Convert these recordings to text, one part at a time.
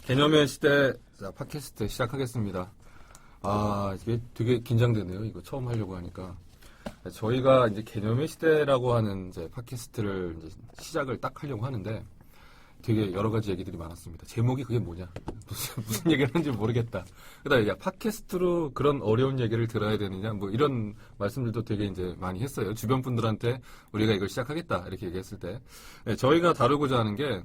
개념의 시대, 자, 팟캐스트 시작하겠습니다. 이게 되게 긴장되네요. 이거 처음 하려고 하니까. 저희가 이제 개념의 시대라고 하는 이제 팟캐스트를 이제 시작을 딱 하려고 하는데 되게 여러 가지 얘기들이 많았습니다. 제목이 그게 뭐냐? 무슨 얘기를 하는지 모르겠다. 그다음에 야, 팟캐스트로 그런 어려운 얘기를 들어야 되느냐? 뭐 이런 말씀들도 되게 이제 많이 했어요. 주변 분들한테 우리가 이걸 시작하겠다. 이렇게 얘기했을 때. 네, 저희가 다루고자 하는 게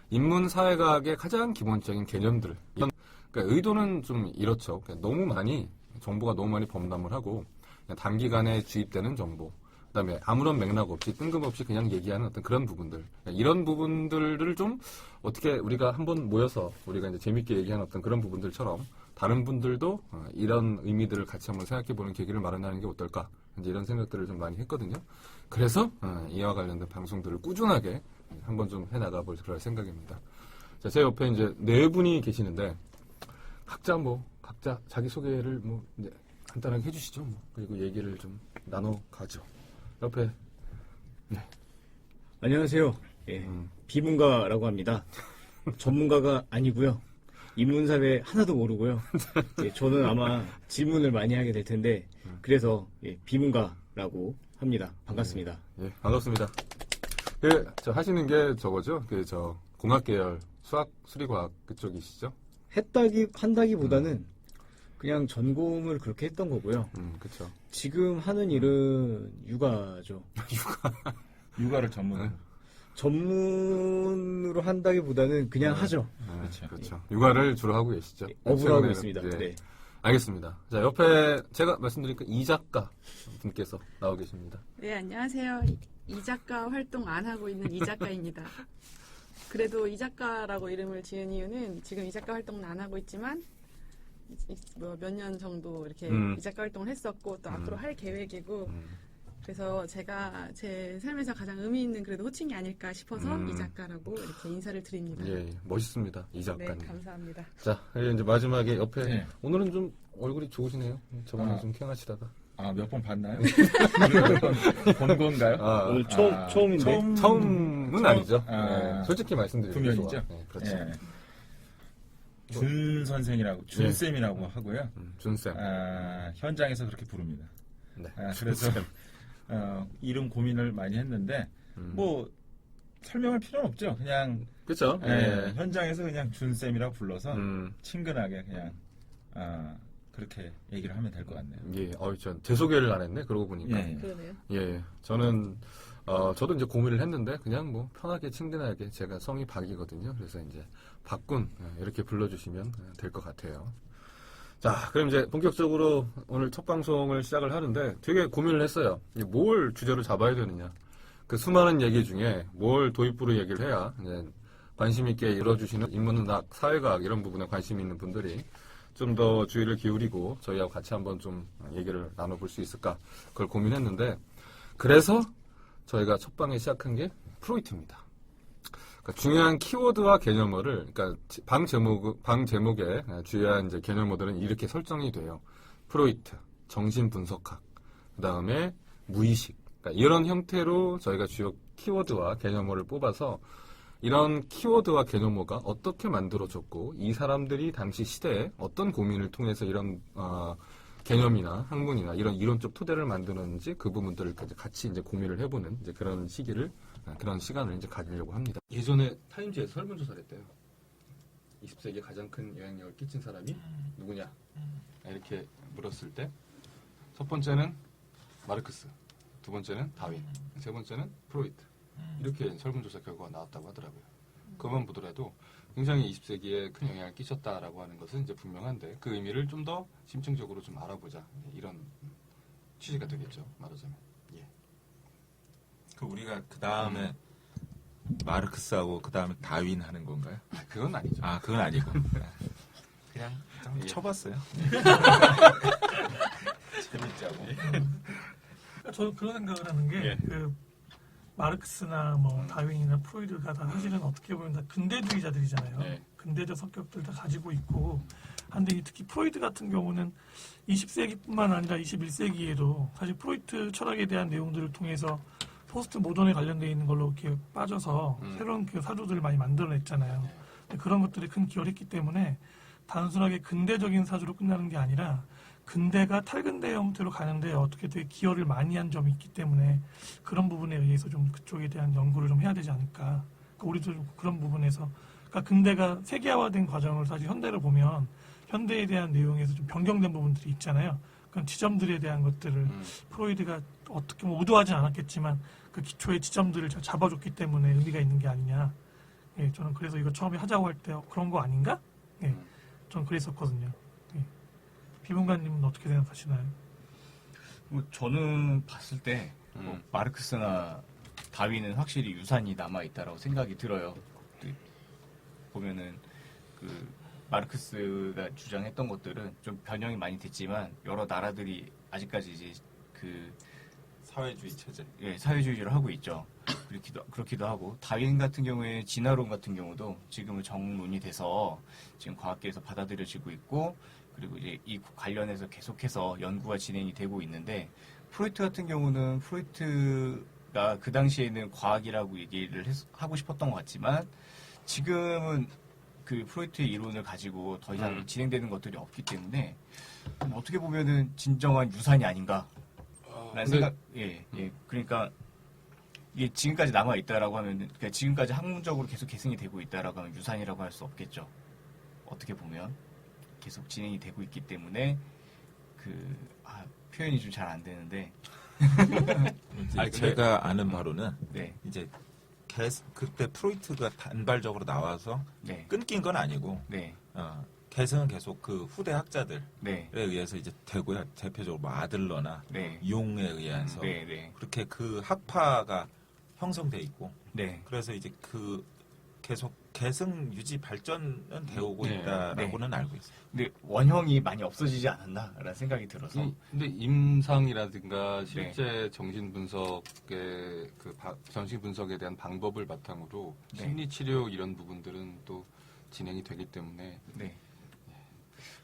인문사회과학의 가장 기본적인 개념들. 그러니까 의도는 좀 이렇죠. 그러니까 너무 많이, 정보가 너무 많이 범람을 하고, 그냥 단기간에 주입되는 정보, 그 다음에 아무런 맥락 없이 뜬금없이 그냥 얘기하는 어떤 그런 부분들. 이런 부분들을 좀 어떻게 우리가 한번 모여서 우리가 이제 재밌게 얘기하는 어떤 그런 부분들처럼 다른 분들도 이런 의미들을 같이 한번 생각해보는 계기를 마련하는 게 어떨까. 이제 이런 생각들을 좀 많이 했거든요. 그래서 이와 관련된 방송들을 꾸준하게 한번 좀 해나가볼 그럴 생각입니다. 자, 제 옆에 이제 네 분이 계시는데 각자 자기 소개를 이제 간단하게 해주시죠. 그리고 얘기를 좀 나눠가죠. 옆에 네. 안녕하세요. 예, 비문가라고 합니다. 전문가가 아니고요. 인문사회 하나도 모르고요. 예, 저는 아마 질문을 많이 하게 될 텐데 그래서 비문가라고 합니다. 반갑습니다. 예, 반갑습니다. 저 하시는 게 저거죠? 저 공학계열 수학 수리과학 그쪽이시죠? 한다기보다는 그냥 전공을 그렇게 했던 거고요. 그렇죠. 지금 하는 일은 육아죠. 육아를 전문으로 한다기보다는 그냥 하죠. 그렇죠. 육아를 주로 하고 계시죠? 업으로 하고 있습니다. 예. 네. 알겠습니다. 자, 옆에 제가 말씀드리니까 이 작가 분께서 나오고 계십니다. 네, 안녕하세요. 이 작가 활동 안 하고 있는 이 작가입니다. 그래도 이 작가라고 이름을 지은 이유는 지금 이 작가 활동은 안 하고 있지만 몇 년 정도 이렇게 이 작가 활동을 했었고 또 앞으로 할 계획이고 그래서 제가 제 삶에서 가장 의미 있는 그래도 호칭이 아닐까 싶어서 이 작가라고 이렇게 인사를 드립니다. 예, 멋있습니다. 이 작가님. 네, 감사합니다. 자, 이제 마지막에 옆에 네. 오늘은 좀 얼굴이 좋으시네요. 저번에 좀 캥하시다가. 몇 번 봤나요? 몇 번 본 건가요? 오늘 처음인데. 처음은 아니죠. 아, 네, 솔직히 말씀드리면 분명이죠. 네, 그렇죠. 예. 준 선생이라고, 준쌤이라고 하고요. 준쌤. 현장에서 그렇게 부릅니다. 네. 그래서 이름 고민을 많이 했는데 뭐 설명할 필요는 없죠. 그냥 그렇죠. 현장에서 그냥 준쌤이라고 불러서 친근하게 그냥 그렇게 얘기를 하면 될 것 같네요. 예, 전 제 소개를 안 했네. 그러고 보니까. 예. 그러네요. 예, 저는 저도 이제 고민을 했는데 그냥 뭐 편하게 친근하게 제가 성이 박이거든요. 그래서 이제 박군 이렇게 불러주시면 될 것 같아요. 자, 그럼 이제 본격적으로 오늘 첫 방송을 시작을 하는데 되게 고민을 했어요. 뭘 주제로 잡아야 되느냐. 그 수많은 얘기 중에 뭘 도입부로 얘기를 해야 이제 관심 있게 이뤄주시는 인문학, 사회과학 이런 부분에 관심 있는 분들이 좀 더 주의를 기울이고 저희하고 같이 한번 좀 얘기를 나눠볼 수 있을까 그걸 고민했는데 그래서 저희가 첫 방에 시작한 게 프로이트입니다. 그러니까 중요한 키워드와 개념어를 그러니까 방 제목에 주요한 이제 개념어들은 이렇게 설정이 돼요. 프로이트, 정신 분석학, 그 다음에 무의식. 그러니까 이런 형태로 저희가 주요 키워드와 개념어를 뽑아서 이런 키워드와 개념어가 어떻게 만들어졌고 이 사람들이 당시 시대에 어떤 고민을 통해서 이런 개념이나 학문이나 이런 이론적 토대를 만드는지 그 부분들을 같이 이제 고민을 해보는 이제 그런 그런 시간을 이제 가지려고 합니다. 예전에 타임즈에서 설문조사를 했대요. 20세기에 가장 큰 영향력을 끼친 사람이 누구냐? 이렇게 물었을 때 첫 번째는 마르크스, 두 번째는 다윈, 세 번째는 프로이트. 이렇게 설문조사 결과가 나왔다고 하더라고요. 그것만 보더라도 굉장히 20세기에 큰 영향을 끼쳤다라고 하는 것은 이제 분명한데 그 의미를 좀 더 심층적으로 좀 알아보자. 이런 취지가 되겠죠. 말하자면. 예. 우리가 그 다음에 마르크스하고 그 다음에 다윈 하는 건가요? 그건 아니죠. 그건 아니고 그냥 쳐봤어요. 재밌자고. 저도 그런 생각을 하는 게 마르크스나 뭐 다윈이나 프로이드가 다 사실은 어떻게 보면 다 근대주의자들이잖아요. 네. 근대적 성격들 다 가지고 있고 한데 특히 프로이드 같은 경우는 20세기뿐만 아니라 21세기에도 사실 프로이트 철학에 대한 내용들을 통해서 포스트 모던에 관련되어 있는 걸로 이렇게 빠져서 새로운 그 사조들을 많이 만들어냈잖아요. 그런 것들이 큰 기여를 했기 때문에 단순하게 근대적인 사주로 끝나는 게 아니라 근대가 탈근대 형태로 가는데 어떻게 되게 기여를 많이 한 점이 있기 때문에 그런 부분에 의해서 좀 그쪽에 대한 연구를 좀 해야 되지 않을까. 그러니까 우리도 좀 그런 부분에서 그러니까 근대가 세계화된 과정을 사실 현대를 보면 현대에 대한 내용에서 좀 변경된 부분들이 있잖아요. 그런 지점들에 대한 것들을 프로이드가 어떻게 뭐 의도하진 않았겠지만 그 기초의 지점들을 잘 잡아줬기 때문에 의미가 있는 게 아니냐. 예, 저는 그래서 이거 처음에 하자고 할 때 그런 거 아닌가? 예, 저는 그랬었거든요. 예. 비문가님은 어떻게 생각하시나요? 뭐 저는 봤을 때 뭐 마르크스나 다윈은 확실히 유산이 남아 있다라고 생각이 들어요. 보면은 그 마르크스가 주장했던 것들은 좀 변형이 많이 됐지만 여러 나라들이 아직까지 이제 그 사회주의 체제. 예, 사회주의를 하고 있죠. 그렇기도 하고 다윈 같은 경우에 진화론 같은 경우도 지금은 정론이 돼서 지금 과학계에서 받아들여지고 있고 그리고 이제 이 관련해서 계속해서 연구가 진행이 되고 있는데 프로이트 같은 경우는 프로이트가 그 당시에는 과학이라고 얘기를 하고 싶었던 것 같지만 지금은 그 프로이트의 이론을 가지고 더 이상 진행되는 것들이 없기 때문에 어떻게 보면은 진정한 유산이 아닌가 라는 생각, 그러니까 이게 지금까지 남아 있다라고 하면, 그러니까 지금까지 학문적으로 계속 계승이 되고 있다라고 하면 유산이라고 할 수 없겠죠. 어떻게 보면 계속 진행이 되고 있기 때문에 표현이 좀 잘 안 되는데. 아니, 제가 아는 바로는 네, 이제 그때 프로이트가 단발적으로 나와서 네, 끊긴 건 아니고 네, 개성은 계속 그 후대 학자들에 네, 의해서 이제 되고요. 대표적으로 뭐 아들러나 네, 융에 의해서 네, 네, 그렇게 그 학파가 형성돼 있고 네, 그래서 이제 그 계속 계승 유지 발전은 되어오고 네. 있다라고는 알고 있어요. 근데 원형이 많이 없어지지 않았나라는 생각이 들어서. 근데 임상이라든가 실제 정신 분석의 정신 분석에 대한 방법을 바탕으로 네. 심리 치료 이런 부분들은 또 진행이 되기 때문에 네.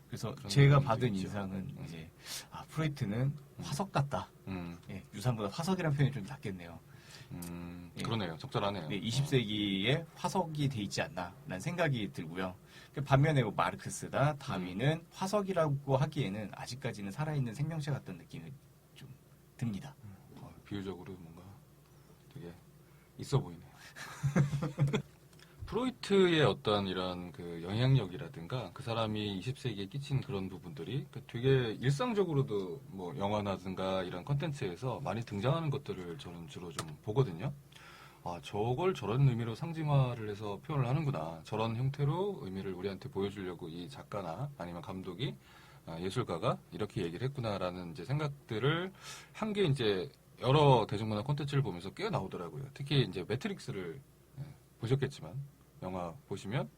그래서 그런 제가 부분도 받은 있죠. 인상은 이제 프로이트는 화석 같다. 예, 유산보다 화석이라는 표현이 좀 낫겠네요. 예. 그러네요. 적절하네요. 네, 20세기에 화석이 돼 있지 않나라는 생각이 들고요. 반면에 뭐 마르크스나 다윈은 화석이라고 하기에는 아직까지는 살아있는 생명체 같다는 느낌이 좀 듭니다. 비유적으로 뭔가 되게 있어 보이네요. 프로이트의 어떤 이런 그 영향력이라든가 그 사람이 20세기에 끼친 그런 부분들이 되게 일상적으로도 뭐 영화라든가 이런 컨텐츠에서 많이 등장하는 것들을 저는 주로 좀 보거든요. 아, 저걸 저런 의미로 상징화를 해서 표현을 하는구나. 저런 형태로 의미를 우리한테 보여주려고 이 작가나 아니면 감독이 예술가가 이렇게 얘기를 했구나라는 이제 생각들을 한 게 이제 여러 대중문화 콘텐츠를 보면서 꽤 나오더라고요. 특히 이제 매트릭스를 보셨겠지만 영화 보시면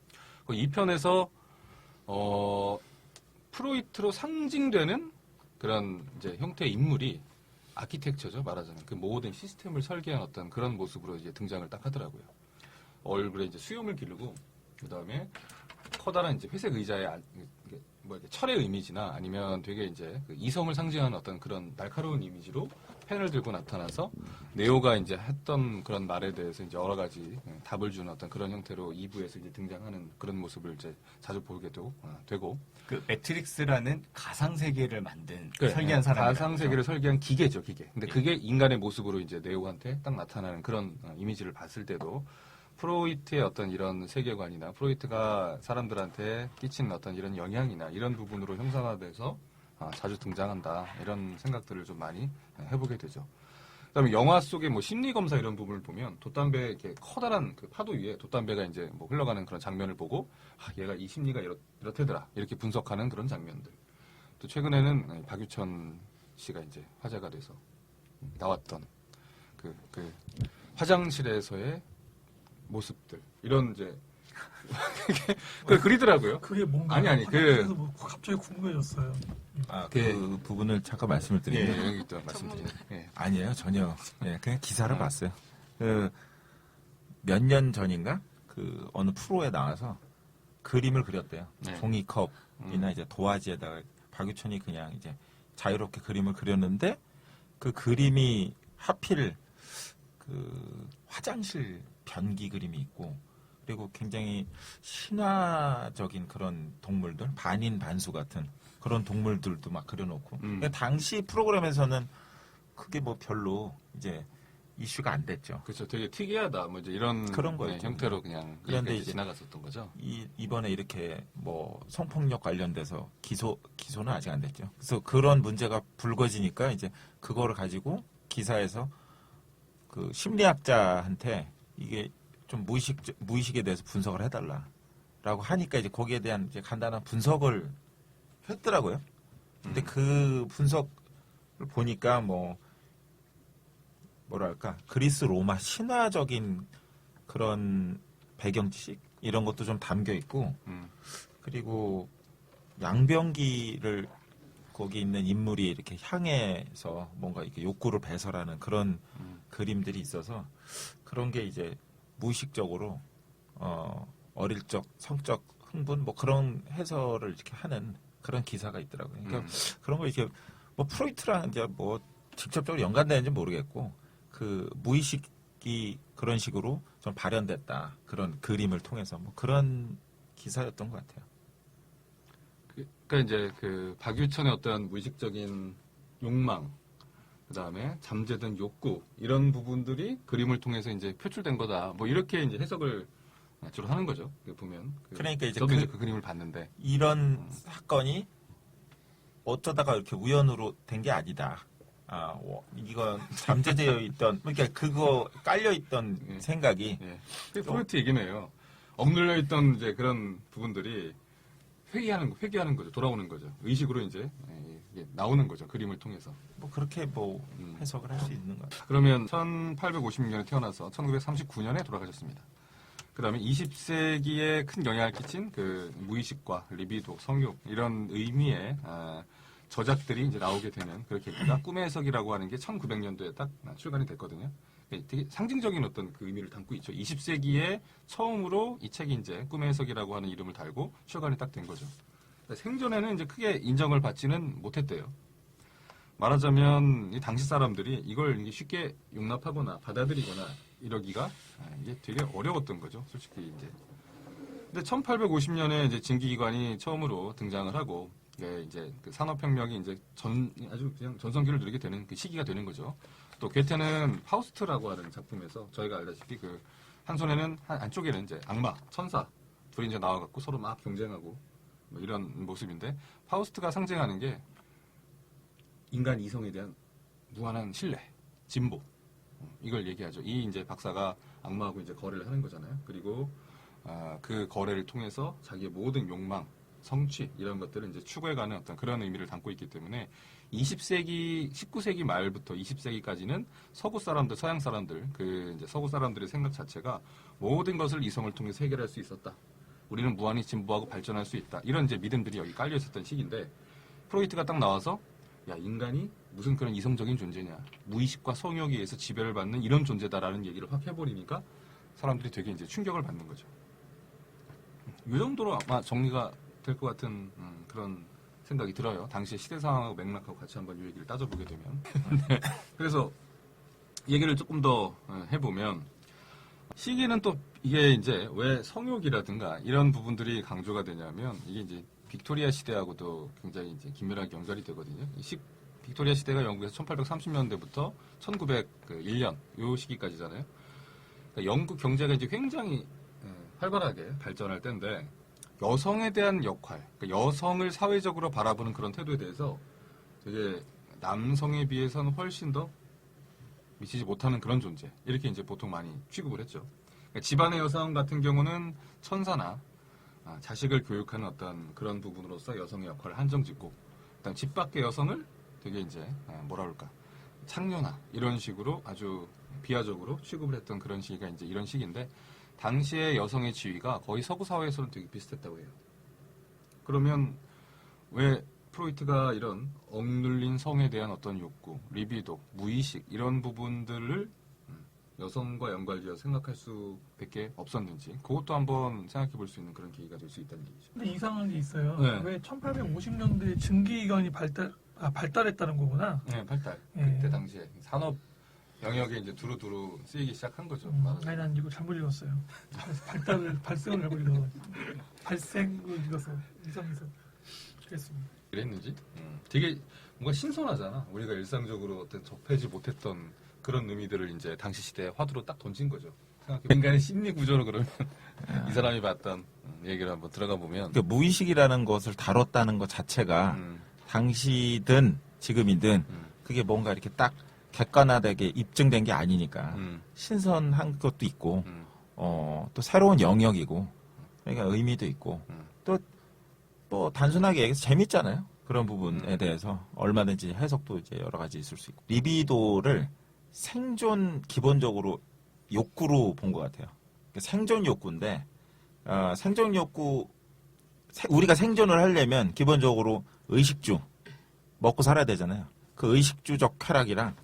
그 2편에서 프로이트로 상징되는 그런 이제 형태의 인물이 아키텍처죠, 말하자면 그 모든 시스템을 설계한 어떤 그런 모습으로 이제 등장을 딱 하더라고요. 얼굴에 이제 수염을 기르고 그 다음에 커다란 이제 회색 의자에 뭐 이렇게 철의 이미지나 아니면 되게 이제 그 이성을 상징하는 어떤 그런 날카로운 이미지로 펜을 들고 나타나서 네오가 이제 했던 그런 말에 대해서 이제 여러 가지 답을 주는 어떤 그런 형태로 2부에서 이제 등장하는 그런 모습을 이제 자주 보게 되고 그 매트릭스라는 가상 세계를 만든 그래, 설계한 사람 가상 세계를 설계한 기계죠, 기계. 근데 그게 인간의 모습으로 이제 네오한테 딱 나타나는 그런 이미지를 봤을 때도 프로이트의 어떤 이런 세계관이나 프로이트가 사람들한테 끼친 어떤 이런 영향이나 이런 부분으로 형상화돼서 자주 등장한다 이런 생각들을 좀 많이 해보게 되죠. 그다음에 영화 속의 뭐 심리 검사 이런 부분을 보면 돛담배 이렇게 커다란 그 파도 위에 돛담배가 이제 뭐 흘러가는 그런 장면을 보고 얘가 이 심리가 이렇대더라 이렇게 분석하는 그런 장면들. 또 최근에는 박유천 씨가 이제 화제가 돼서 나왔던 그 화장실에서의 모습들 이런 이제 그걸 그리더라고요. 그게 뭔가 아니, 그래서 뭐 갑자기 궁금해졌어요. 그 부분을 잠깐 말씀을 드리면 여기 또 말씀드리네. 예. 아니에요, 전혀. 그냥 기사를 봤어요. 몇 년 전인가 그 어느 프로에 나와서 그림을 그렸대요. 네. 종이컵이나 이제 도화지에다가 박유천이 그냥 이제 자유롭게 그림을 그렸는데 그 그림이 하필 그 화장실 변기 그림이 있고 그리고 굉장히 신화적인 그런 동물들, 반인 반수 같은 그런 동물들도 막 그려놓고. 근데 당시 프로그램에서는 그게 뭐 별로 이제 이슈가 안 됐죠. 그렇죠. 되게 특이하다. 뭐 이제 이런 그런 네, 거였죠. 형태로 그냥 그런데 이렇게 이제 지나갔었던 거죠. 이번에 이렇게 뭐 성폭력 관련돼서 기소는 아직 안 됐죠. 그래서 그런 문제가 불거지니까 이제 그거를 가지고 기사에서 그 심리학자한테 이게 좀 무의식에 대해서 분석을 해달라라고 하니까 이제 거기에 대한 이제 간단한 분석을 했더라고요. 근데 그 분석을 보니까 뭐랄까 그리스 로마 신화적인 그런 배경 지식 이런 것도 좀 담겨 있고 그리고 양병기를 거기 있는 인물이 이렇게 향해서 뭔가 이렇게 욕구를 배설하는 그런 그림들이 있어서 그런 게 이제 무의식적으로 어릴 적 성적 흥분 뭐 그런 해설을 이렇게 하는 그런 기사가 있더라고요. 그러니까 그런 거 이렇게 뭐 프로이트랑 이제 뭐 직접적으로 연관되는지 모르겠고 그 무의식이 그런 식으로 좀 발현됐다 그런 그림을 통해서 뭐 그런 기사였던 것 같아요. 그러니까 이제 그 박유천의 어떤 무의식적인 욕망, 그 다음에 잠재된 욕구 이런 부분들이 그림을 통해서 이제 표출된 거다. 뭐 이렇게 이제 해석을 주로 하는 거죠. 보면. 그러니까 이제 저도 이제 그 그림을 봤는데 이런 사건이 어쩌다가 이렇게 우연으로 된 게 아니다. 이건 잠재되어 있던 그러니까 그거 깔려 있던 예. 생각이 예. 그게 프로이트 얘기네요. 억눌려 있던 이제 그런 부분들이 회귀하는 거죠. 돌아오는 거죠. 의식으로 이제 이게 나오는 거죠. 그림을 통해서. 뭐 그렇게 뭐 해석을 할 수 있는 것 같아요. 그러면 1856년에 태어나서 1939년에 돌아가셨습니다. 그 다음에 20세기에 큰 영향을 끼친 그 무의식과 리비도, 성욕 이런 의미의 저작들이 이제 나오게 되는 그렇게 계기가 꿈의 해석이라고 하는 게 1900년도에 딱 출간이 됐거든요. 되게 상징적인 어떤 그 의미를 담고 있죠. 20세기에 처음으로 이 책이 이제 꿈의 해석이라고 하는 이름을 달고 출간이 딱 된 거죠. 생전에는 이제 크게 인정을 받지는 못했대요. 말하자면 이 당시 사람들이 이걸 이게 쉽게 용납하거나 받아들이거나 이러기가 이게 되게 어려웠던 거죠. 솔직히 이제. 근데 1850년에 이제 징기기관이 처음으로 등장을 하고 이제 그 산업혁명이 이제 아주 그냥 전성기를 누리게 되는 그 시기가 되는 거죠. 또 괴테는 파우스트라고 하는 작품에서 저희가 알다시피 그 한 손에는 안쪽에는 이제 악마, 천사 둘이 이제 나와갖고 서로 막 경쟁하고 뭐 이런 모습인데 파우스트가 상징하는 게 인간 이성에 대한 무한한 신뢰, 진보 이걸 얘기하죠. 이 이제 박사가 악마하고 이제 거래를 하는 거잖아요. 그리고 그 거래를 통해서 자기의 모든 욕망, 성취 이런 것들을 이제 추구해가는 어떤 그런 의미를 담고 있기 때문에 19세기 말부터 20세기까지는 서구 사람들, 서양 사람들, 그 이제 서구 사람들의 생각 자체가 모든 것을 이성을 통해서 해결할 수 있었다. 우리는 무한히 진보하고 발전할 수 있다. 이런 이제 믿음들이 여기 깔려 있었던 시기인데 프로이트가 딱 나와서 야 인간이 무슨 그런 이성적인 존재냐, 무의식과 성욕에 의해서 지배를 받는 이런 존재다라는 얘기를 확 해버리니까 사람들이 되게 이제 충격을 받는 거죠. 이 정도로 아마 정리가 될 것 같은 그런 생각이 들어요. 당시의 시대 상황하고 맥락하고 같이 한번 이 얘기를 따져보게 되면. 네. 그래서 얘기를 조금 더 해보면 시기는 또 이게 이제 왜 성욕이라든가 이런 부분들이 강조가 되냐면 이게 이제 빅토리아 시대하고도 굉장히 이제 긴밀하게 연결이 되거든요. 빅토리아 시대가 영국에서 1830년대부터 1901년 요 시기까지잖아요. 그러니까 영국 경제가 이제 굉장히 활발하게 발전할 때인데 여성에 대한 역할, 그러니까 여성을 사회적으로 바라보는 그런 태도에 대해서 되게 남성에 비해서는 훨씬 더 미치지 못하는 그런 존재 이렇게 이제 보통 많이 취급을 했죠. 그러니까 집안의 여성 같은 경우는 천사나 자식을 교육하는 어떤 그런 부분으로서 여성의 역할을 한정짓고, 일단 집 밖의 여성을 되게 이제 뭐라 그럴까 창녀나 이런 식으로 아주 비하적으로 취급을 했던 그런 시기가 이제 이런 시기인데. 당시의 여성의 지위가 거의 서구 사회에서는 되게 비슷했다고 해요. 그러면 왜 프로이트가 이런 억눌린 성에 대한 어떤 욕구, 리비도, 무의식 이런 부분들을 여성과 연관지어 생각할 수밖에 없었는지 그것도 한번 생각해 볼 수 있는 그런 계기가 될 수 있다는 얘기죠. 근데 이상한 게 있어요. 네. 왜 1850년대에 증기기관이 발달했다는 거구나. 네, 발달. 예. 그때 당시에 산업 영역에 이제 두루두루 쓰이기 시작한 거죠. 아니 난 이거 잘못 읽었어요. 발생을 잘못 읽어서 발생을 읽어서 이상해서 그랬습니다. 그랬는지 되게 뭔가 신선하잖아. 우리가 일상적으로 어떤 접하지 못했던 그런 의미들을 이제 당시 시대에 화두로 딱 던진 거죠. 생각해. 인간의 심리 구조로 그러면 이 사람이 봤던 얘기를 한번 들어가 보면 그 무의식이라는 것을 다뤘다는 것 자체가 당시든 지금이든 그게 뭔가 이렇게 딱 객관화되게 입증된 게 아니니까 신선한 것도 있고 또 새로운 영역이고 그러니까 의미도 있고 또 뭐 단순하게 얘기해서 재밌잖아요. 그런 부분에 대해서 얼마든지 해석도 이제 여러 가지 있을 수 있고 리비도를 생존 기본적으로 욕구로 본 것 같아요. 그러니까 생존 욕구인데 생존 욕구 우리가 생존을 하려면 기본적으로 의식주 먹고 살아야 되잖아요. 그 의식주적 쾌락이랑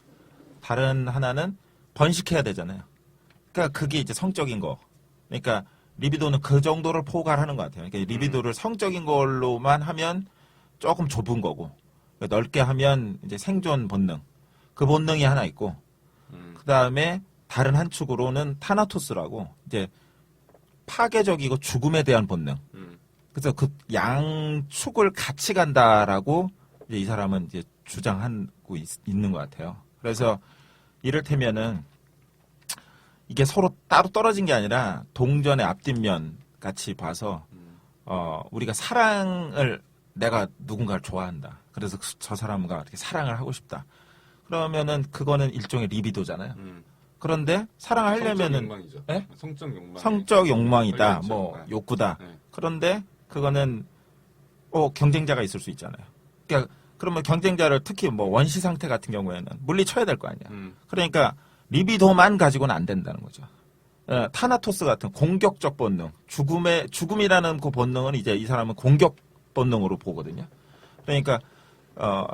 다른 하나는 번식해야 되잖아요. 그러니까 그게 이제 성적인 거. 그러니까 리비도는 그 정도를 포괄하는 것 같아요. 그러니까 리비도를 성적인 걸로만 하면 조금 좁은 거고 그러니까 넓게 하면 이제 생존 본능. 그 본능이 하나 있고 그 다음에 다른 한 축으로는 타나토스라고 이제 파괴적이고 죽음에 대한 본능. 그래서 그 양축을 같이 간다라고 이제 이 사람은 이제 주장하고 있는 것 같아요. 그래서 이를테면은 이게 서로 따로 떨어진 게 아니라 동전의 앞뒷면 같이 봐서 우리가 사랑을 내가 누군가를 좋아한다. 그래서 저 사람과 이렇게 사랑을 하고 싶다. 그러면은 그거는 일종의 리비도잖아요. 그런데 사랑을 하려면은 욕망이죠. 예? 성적 욕망. 성적 욕망이다, 걸려있죠. 뭐 네. 욕구다. 네. 그런데 그거는 경쟁자가 있을 수 있잖아요. 그러니까 그러면 경쟁자를 특히 뭐 원시 상태 같은 경우에는 물리쳐야 될 거 아니야. 그러니까 리비도만 가지고는 안 된다는 거죠. 타나토스 같은 공격적 본능, 죽음이라는 그 본능은 이제 이 사람은 공격 본능으로 보거든요. 그러니까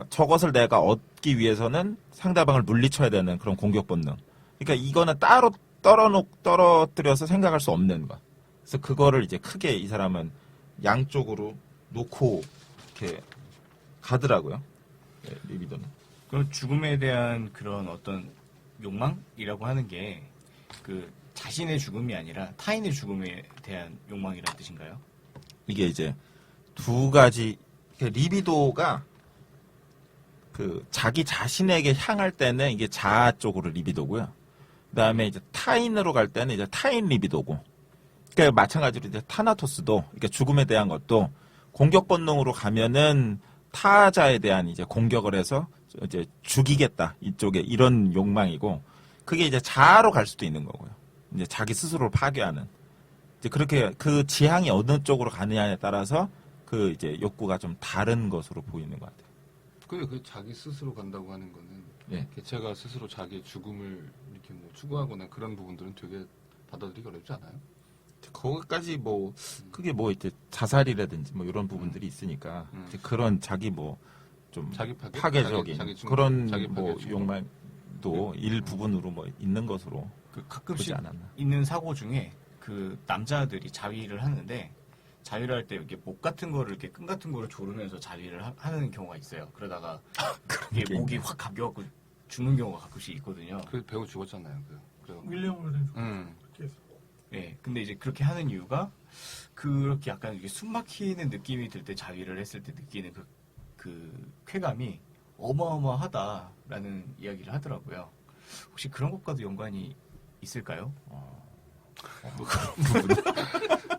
저것을 내가 얻기 위해서는 상대방을 물리쳐야 되는 그런 공격 본능. 그러니까 이거는 따로 떨어뜨려서 생각할 수 없는 것. 그래서 그거를 이제 크게 이 사람은 양쪽으로 놓고 이렇게 가더라고요. 네, 리비도는. 그럼 죽음에 대한 그런 어떤 욕망이라고 하는 게 그 자신의 죽음이 아니라 타인의 죽음에 대한 욕망이라는 뜻인가요? 이게 이제 두 가지 리비도가 그 자기 자신에게 향할 때는 이게 자아 쪽으로 리비도고요. 그다음에 이제 타인으로 갈 때는 이제 타인 리비도고. 그러니까 마찬가지로 이제 타나토스도 그러니까 죽음에 대한 것도 공격 본능으로 가면은 타자에 대한 이제 공격을 해서 이제 죽이겠다 이쪽에 이런 욕망이고 그게 이제 자아로 갈 수도 있는 거고요. 이제 자기 스스로를 파괴하는. 이제 그렇게 그 지향이 어느 쪽으로 가느냐에 따라서 그 이제 욕구가 좀 다른 것으로 보이는 것 같아요. 근데 그 자기 스스로 간다고 하는 거는 예. 개체가 스스로 자기의 죽음을 이렇게 뭐 추구하거나 그런 부분들은 되게 받아들이기 어렵지 않아요? 거기까지 뭐 그게 뭐 이제 자살이라든지 뭐 이런 부분들이 있으니까 이제 그런 자기 뭐 좀 자기 파괴? 파괴적인 자기 충동, 그런 자기 뭐 파괴 충동. 욕망도 일부분으로 뭐 있는 것으로 그 보지 가끔씩 않았나. 있는 사고 중에 그 남자들이 자위를 하는데 자위를 할 때 이렇게 목 같은 거를 이렇게 끈 같은 거를 조르면서 자위를 하는 경우가 있어요. 그러다가 이게 게 목이 확 감겨갖고 죽는 경우가 가끔씩 있거든요. 그 배우 죽었잖아요. 그래. 윌리엄 홀덴 그렇게 해서 예, 근데 이제 그렇게 하는 이유가 그렇게 약간 이게 숨 막히는 느낌이 들 때 자위를 했을 때 느끼는 그 쾌감이 어마어마하다라는 이야기를 하더라고요. 혹시 그런 것과도 연관이 있을까요?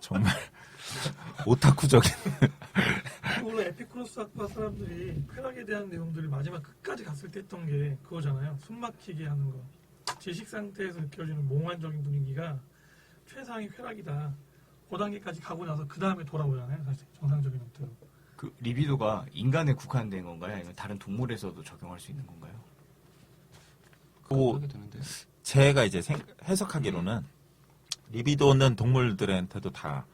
정말 오타쿠적인 원래 에피쿠로스 학파 사람들이 쾌락에 대한 내용들을 마지막 끝까지 갔을 때 했던 게 그거잖아요. 숨 막히게 하는 거. 지식 상태에서 느껴지는 몽환적인 분위기가 최상의 쾌락이다. 그 단계까지 가고 나서 그 다음에 돌아오잖아요. 사실 정상적인 형태로. 그 리비도가 인간에 국한된 건가요? 아니면 다른 동물에서도 적용할 수 있는 건가요? 하게 되는데. 제가 이제 해석하기로는 리비도는 동물들한테도 다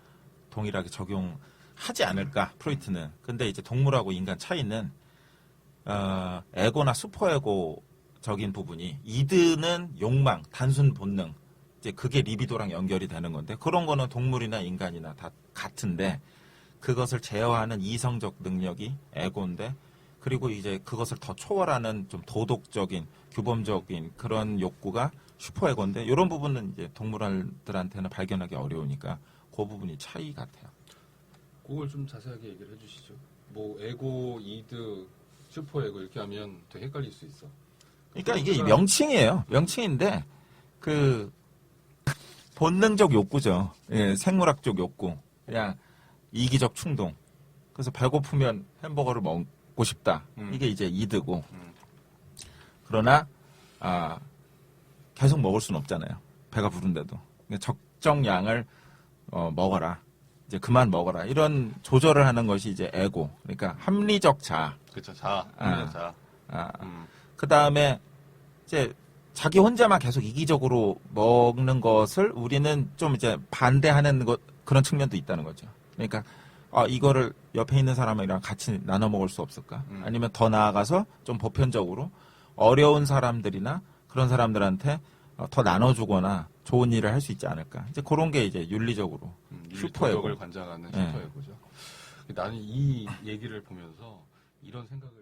동일하게 적용하지 않을까 프로이트는. 근데 이제 동물하고 인간 차이는 에고나 슈퍼에고적인 부분이 이드는 욕망, 단순 본능. 이제 그게 리비도랑 연결이 되는 건데 그런 거는 동물이나 인간이나 다 같은데 그것을 제어하는 이성적 능력이 에고인데 그리고 이제 그것을 더 초월하는 좀 도덕적인, 규범적인 그런 욕구가 슈퍼에고인데 이런 부분은 이제 동물들한테는 발견하기 어려우니까 그 부분이 차이 같아요. 그걸 좀 자세하게 얘기를 해주시죠. 뭐 에고, 이드, 슈퍼에고 이렇게 하면 되게 헷갈릴 수 있어. 그러니까 이게 명칭이에요. 명칭인데 그 본능적 욕구죠. 예, 생물학적 욕구. 그냥 이기적 충동. 그래서 배고프면 햄버거를 먹고 싶다. 이게 이제 이드고. 그러나 계속 먹을 수는 없잖아요. 배가 부른데도. 그러니까 적정량을 먹어라. 이제 그만 먹어라. 이런 조절을 하는 것이 이제 에고. 그러니까 합리적 자아. 그쵸, 자. 자. 그 다음에 이제 자기 혼자만 계속 이기적으로 먹는 것을 우리는 좀 이제 반대하는 그런 측면도 있다는 거죠. 그러니까 이거를 옆에 있는 사람이랑 같이 나눠 먹을 수 없을까? 아니면 더 나아가서 좀 보편적으로 어려운 사람들이나 그런 사람들한테 더 나눠주거나 좋은 일을 할 수 있지 않을까? 이제 그런 게 이제 윤리적으로 슈퍼에고. 슈퍼에고를 관장하는 네. 슈퍼에고죠. 나는 이 얘기를 보면서 이런 생각을